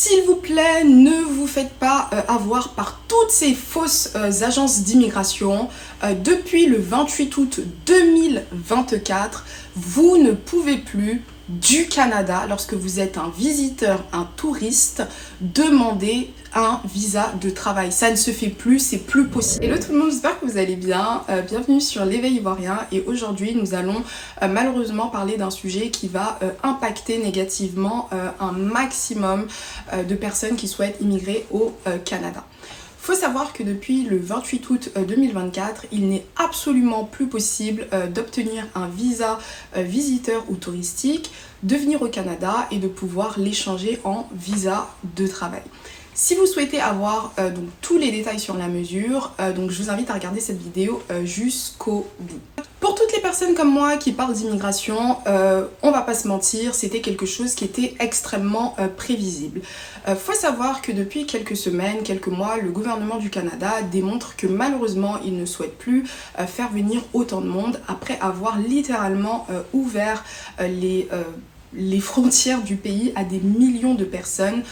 S'il vous plaît, ne vous faites pas avoir par toutes ces fausses agences d'immigration. Depuis le 28 août 2024, vous ne pouvez plus du Canada, lorsque vous êtes un visiteur, un touriste, demander un visa de travail. Ça ne se fait plus, c'est plus possible. Hello tout le monde, j'espère que vous allez bien. Bienvenue sur l'éveil ivoirien et aujourd'hui nous allons malheureusement parler d'un sujet qui va impacter négativement un maximum de personnes qui souhaitent immigrer au Canada. Il faut savoir que depuis le 28 août 2024, il n'est absolument plus possible d'obtenir un visa visiteur ou touristique, de venir au Canada et de pouvoir l'échanger en visa de travail. Si vous souhaitez avoir donc, tous les détails sur la mesure, donc je vous invite à regarder cette vidéo jusqu'au bout. Pour toutes les personnes comme moi qui parlent d'immigration, on va pas se mentir, c'était quelque chose qui était extrêmement prévisible. Faut savoir que depuis quelques semaines, quelques mois, le gouvernement du Canada démontre que malheureusement, il ne souhaite plus faire venir autant de monde après avoir littéralement ouvert les frontières du pays à des millions de personnes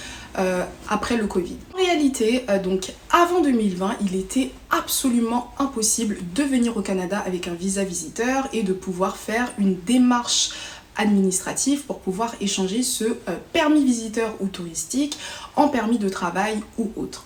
après le Covid. En réalité, donc avant 2020, il était absolument impossible de venir au Canada avec un visa visiteur et de pouvoir faire une démarche administrative pour pouvoir échanger ce permis visiteur ou touristique en permis de travail ou autre.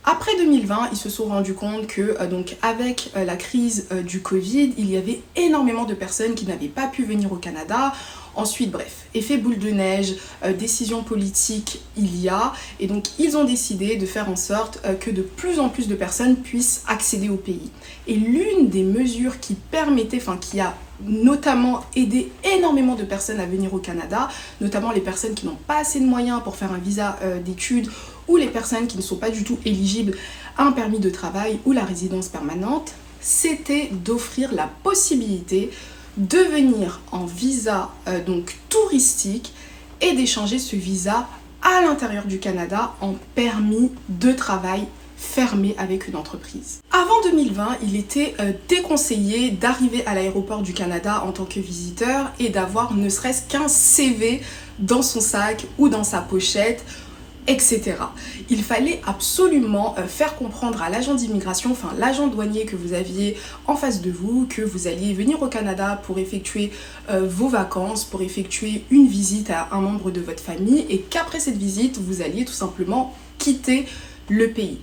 Après 2020, ils se sont rendus compte que donc avec la crise du Covid, il y avait énormément de personnes qui n'avaient pas pu venir au Canada. Ensuite, bref, effet boule de neige, décision politique, il y a. Et donc, ils ont décidé de faire en sorte que de plus en plus de personnes puissent accéder au pays. Et l'une des mesures qui permettait, qui a notamment aidé énormément de personnes à venir au Canada, notamment les personnes qui n'ont pas assez de moyens pour faire un visa d'études ou les personnes qui ne sont pas du tout éligibles à un permis de travail ou la résidence permanente, c'était d'offrir la possibilité de venir en visa donc touristique et d'échanger ce visa à l'intérieur du Canada en permis de travail fermé avec une entreprise. Avant 2020, il était déconseillé d'arriver à l'aéroport du Canada en tant que visiteur et d'avoir ne serait-ce qu'un CV dans son sac ou dans sa pochette, etc. Il fallait absolument faire comprendre à l'agent d'immigration, l'agent douanier que vous aviez en face de vous, que vous alliez venir au Canada pour effectuer vos vacances, pour effectuer une visite à un membre de votre famille et qu'après cette visite, vous alliez tout simplement quitter le pays.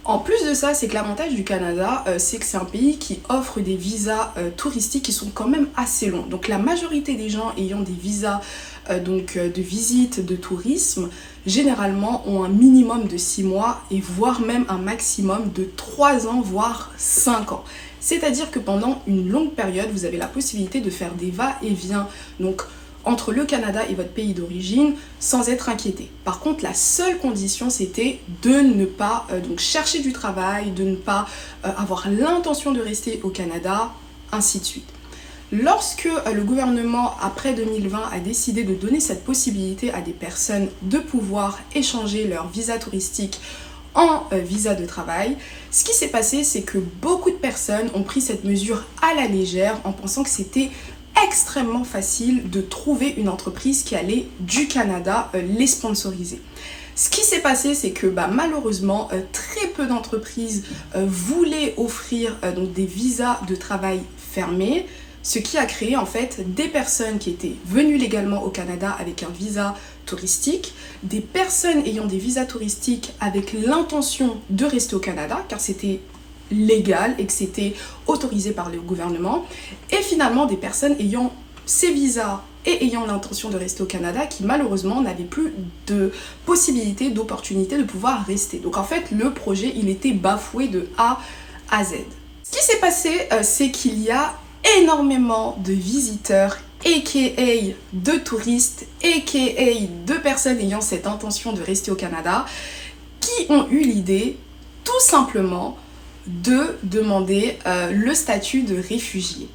En plus de ça, c'est que l'avantage du Canada, c'est que c'est un pays qui offre des visas touristiques qui sont quand même assez longs. Donc la majorité des gens ayant des visas de visite, de tourisme, généralement ont un minimum de 6 mois et voire même un maximum de 3 ans, voire 5 ans. C'est-à-dire que pendant une longue période, vous avez la possibilité de faire des va-et-vient, donc entre le Canada et votre pays d'origine sans être inquiété. Par contre, la seule condition, c'était de ne pas chercher du travail, de ne pas avoir l'intention de rester au Canada, ainsi de suite. Lorsque le gouvernement, après 2020, a décidé de donner cette possibilité à des personnes de pouvoir échanger leur visa touristique en visa de travail, ce qui s'est passé, c'est que beaucoup de personnes ont pris cette mesure à la légère en pensant que c'était extrêmement facile de trouver une entreprise qui allait du Canada les sponsoriser. Ce qui s'est passé, c'est que malheureusement, très peu d'entreprises voulaient offrir des visas de travail fermés, ce qui a créé en fait des personnes qui étaient venues légalement au Canada avec un visa touristique, des personnes ayant des visas touristiques avec l'intention de rester au Canada, car c'était légal et que c'était autorisé par le gouvernement, et finalement des personnes ayant ces visas et ayant l'intention de rester au Canada qui malheureusement n'avaient plus de possibilité, d'opportunité de pouvoir rester. Donc en fait le projet il était bafoué de A à Z. Ce qui s'est passé c'est qu'il y a énormément de visiteurs aka de touristes, aka de personnes ayant cette intention de rester au Canada qui ont eu l'idée tout simplement de demander le statut de réfugié.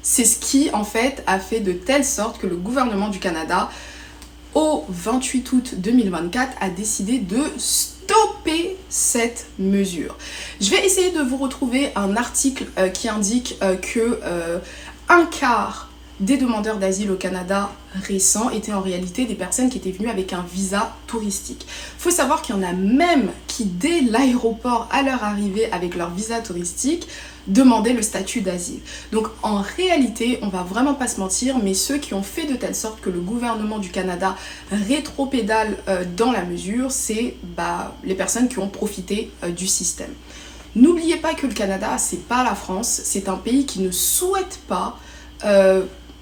C'est ce qui en fait a fait de telle sorte que le gouvernement du Canada au 28 août 2024 a décidé de stopper cette mesure. Je vais essayer de vous retrouver un article qui indique que un quart des demandeurs d'asile au Canada récents étaient en réalité des personnes qui étaient venues avec un visa touristique. Il faut savoir qu'il y en a même qui, dès l'aéroport, à leur arrivée avec leur visa touristique, demandaient le statut d'asile. Donc en réalité, on va vraiment pas se mentir, mais ceux qui ont fait de telle sorte que le gouvernement du Canada rétropédale dans la mesure, c'est les personnes qui ont profité du système. N'oubliez pas que le Canada, c'est pas la France, c'est un pays qui ne souhaite pas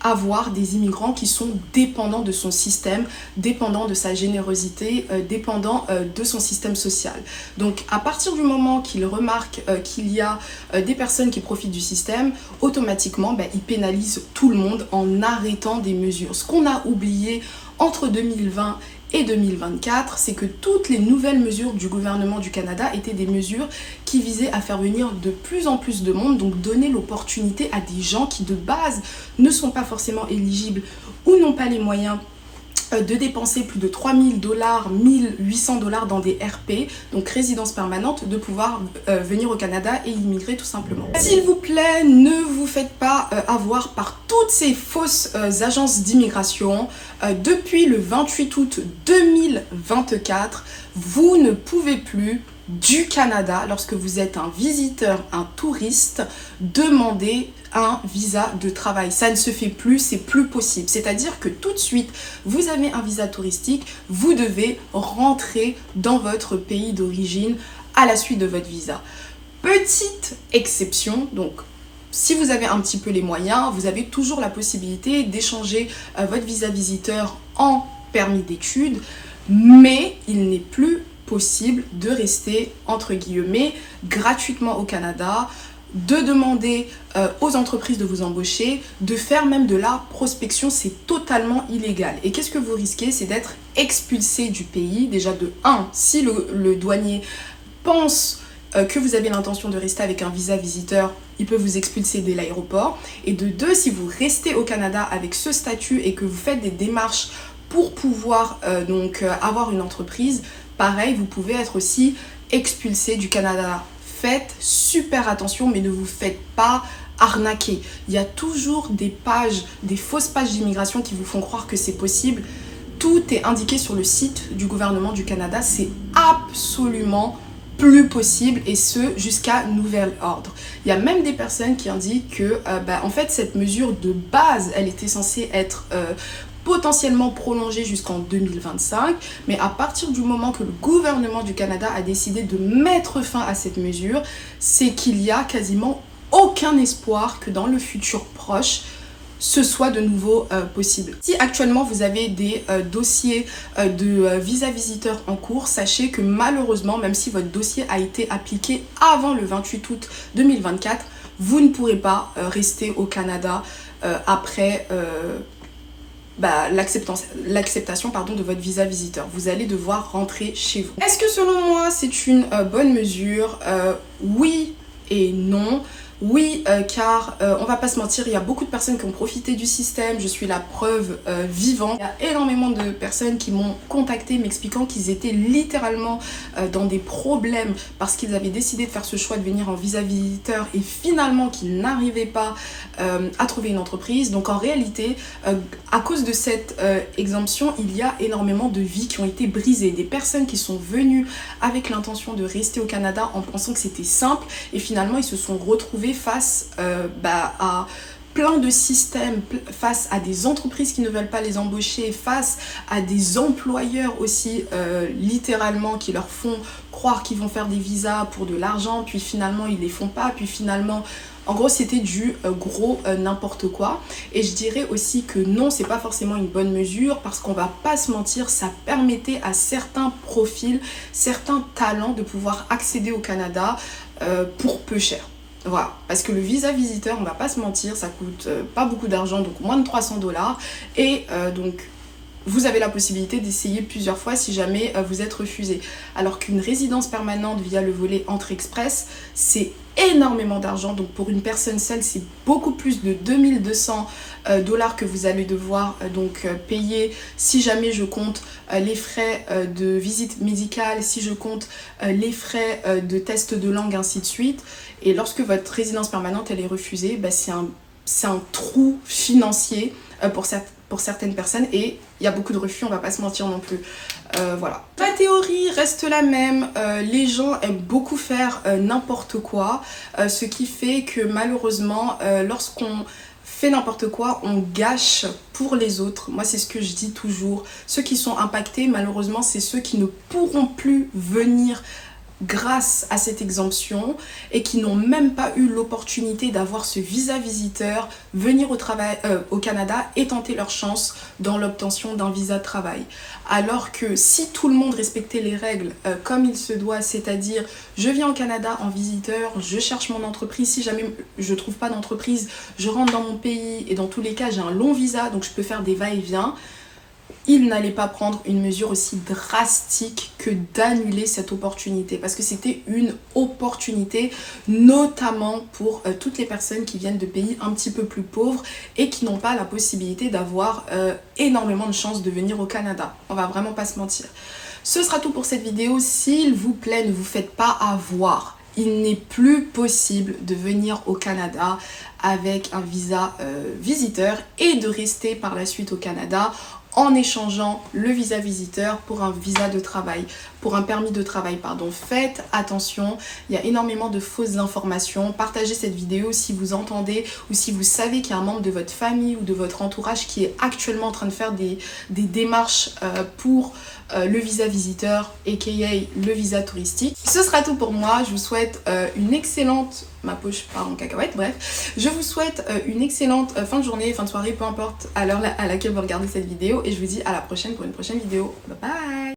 avoir des immigrants qui sont dépendants de son système, dépendants de sa générosité, dépendants de son système social. Donc à partir du moment qu'il remarque qu'il y a des personnes qui profitent du système, automatiquement il pénalise tout le monde en arrêtant des mesures. Ce qu'on a oublié entre 2020 et 2024, c'est que toutes les nouvelles mesures du gouvernement du Canada étaient des mesures qui visaient à faire venir de plus en plus de monde, donc donner l'opportunité à des gens qui de base ne sont pas forcément éligibles ou n'ont pas les moyens de dépenser plus de 3 000 $, 1 800 $ dans des RP, donc résidence permanente, de pouvoir venir au Canada et immigrer tout simplement. S'il vous plaît, ne vous faites pas avoir par toutes ces fausses agences d'immigration. Depuis le 28 août 2024, vous ne pouvez plus du Canada, lorsque vous êtes un visiteur, un touriste, demander un visa de travail. Ça ne se fait plus, c'est plus possible. C'est-à-dire que tout de suite, vous avez un visa touristique, vous devez rentrer dans votre pays d'origine à la suite de votre visa. Petite exception, donc si vous avez un petit peu les moyens, vous avez toujours la possibilité d'échanger votre visa visiteur en permis d'études, mais il n'est plus possible de rester entre guillemets gratuitement au Canada, de demander aux entreprises de vous embaucher, de faire même de la prospection, c'est totalement illégal. Et qu'est-ce que vous risquez? C'est d'être expulsé du pays. Déjà de 1, si le douanier pense que vous avez l'intention de rester avec un visa visiteur, il peut vous expulser dès l'aéroport. Et de 2, si vous restez au Canada avec ce statut et que vous faites des démarches pour pouvoir avoir une entreprise, pareil, vous pouvez être aussi expulsé du Canada. Faites super attention, mais ne vous faites pas arnaquer. Il y a toujours des pages, des fausses pages d'immigration qui vous font croire que c'est possible. Tout est indiqué sur le site du gouvernement du Canada. C'est absolument plus possible, et ce jusqu'à nouvel ordre. Il y a même des personnes qui indiquent que en fait cette mesure de base, elle était censée être potentiellement prolongée jusqu'en 2025, mais à partir du moment que le gouvernement du Canada a décidé de mettre fin à cette mesure, c'est qu'il y a quasiment aucun espoir que dans le futur proche, ce soit de nouveau possible. Si actuellement vous avez des dossiers de visa visiteur en cours, sachez que malheureusement, même si votre dossier a été appliqué avant le 28 août 2024, vous ne pourrez pas rester au Canada après l'acceptation de votre visa visiteur. Vous allez devoir rentrer chez vous. Est-ce que selon moi c'est une bonne mesure? Oui et non. Oui, car on va pas se mentir, il y a beaucoup de personnes qui ont profité du système, je suis la preuve vivante. Il y a énormément de personnes qui m'ont contacté m'expliquant qu'ils étaient littéralement dans des problèmes parce qu'ils avaient décidé de faire ce choix de venir en visa visiteur et finalement qu'ils n'arrivaient pas à trouver une entreprise. Donc en réalité, à cause de cette exemption, il y a énormément de vies qui ont été brisées. Des personnes qui sont venues avec l'intention de rester au Canada en pensant que c'était simple et finalement ils se sont retrouvés face à plein de systèmes, face à des entreprises qui ne veulent pas les embaucher, face à des employeurs aussi littéralement qui leur font croire qu'ils vont faire des visas pour de l'argent, puis finalement ils les font pas, puis finalement en gros c'était du gros n'importe quoi. Et je dirais aussi que non, c'est pas forcément une bonne mesure parce qu'on va pas se mentir, ça permettait à certains profils, certains talents de pouvoir accéder au Canada pour peu cher. Voilà, parce que le visa visiteur, on va pas se mentir, ça coûte pas beaucoup d'argent, donc moins de 300 $. Et donc, vous avez la possibilité d'essayer plusieurs fois si jamais vous êtes refusé. Alors qu'une résidence permanente via le volet Entrée Express, c'est énormément d'argent. Donc pour une personne seule, c'est beaucoup plus de 2200 $ que vous allez devoir payer si jamais je compte les frais de visite médicale, si je compte les frais de test de langue, ainsi de suite. Et lorsque votre résidence permanente elle est refusée, c'est c'est un trou financier pour certaines personnes, et il y a beaucoup de refus, on va pas se mentir non plus. Voilà. La théorie reste la même, les gens aiment beaucoup faire n'importe quoi, ce qui fait que malheureusement, lorsqu'on fait n'importe quoi, on gâche pour les autres. Moi, c'est ce que je dis toujours. Ceux qui sont impactés, malheureusement, c'est ceux qui ne pourront plus venir grâce à cette exemption et qui n'ont même pas eu l'opportunité d'avoir ce visa visiteur, venir au Canada et tenter leur chance dans l'obtention d'un visa de travail. Alors que si tout le monde respectait les règles comme il se doit, c'est-à-dire je viens au Canada en visiteur, je cherche mon entreprise, si jamais je trouve pas d'entreprise, je rentre dans mon pays et dans tous les cas j'ai un long visa donc je peux faire des va-et-vient, il n'allait pas prendre une mesure aussi drastique que d'annuler cette opportunité, parce que c'était une opportunité notamment pour toutes les personnes qui viennent de pays un petit peu plus pauvres et qui n'ont pas la possibilité d'avoir énormément de chances de venir au Canada. On va vraiment pas se mentir. Ce sera tout pour cette vidéo. S'il vous plaît, ne vous faites pas avoir. Il n'est plus possible de venir au Canada avec un visa visiteur et de rester par la suite au Canada en échangeant le visa visiteur pour un visa de travail, pour un permis de travail, pardon. Faites attention, il y a énormément de fausses informations. Partagez cette vidéo si vous entendez ou si vous savez qu'il y a un membre de votre famille ou de votre entourage qui est actuellement en train de faire des démarches pour le visa visiteur, aka le visa touristique. Ce sera tout pour moi, je vous souhaite une excellente... Ma poche part en cacahuète, bref. Je vous souhaite une excellente fin de journée, fin de soirée, peu importe à l'heure à laquelle vous regardez cette vidéo. Et je vous dis à la prochaine pour une prochaine vidéo. Bye bye!